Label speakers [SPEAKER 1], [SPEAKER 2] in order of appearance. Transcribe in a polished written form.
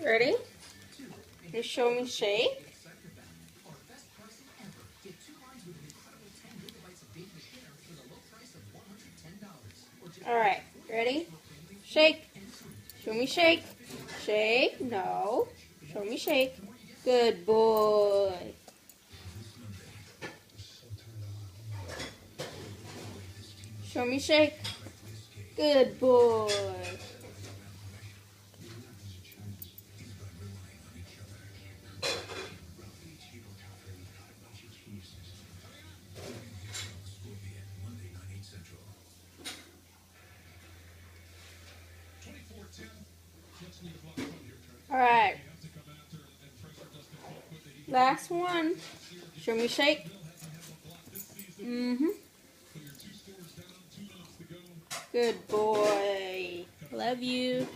[SPEAKER 1] Ready? You show me shake. Alright, ready? Shake. Show me shake. Shake. No. Show me shake. Good boy. Show me shake. Good boy. Alright. Last one. Show me shake. Good boy. Love you.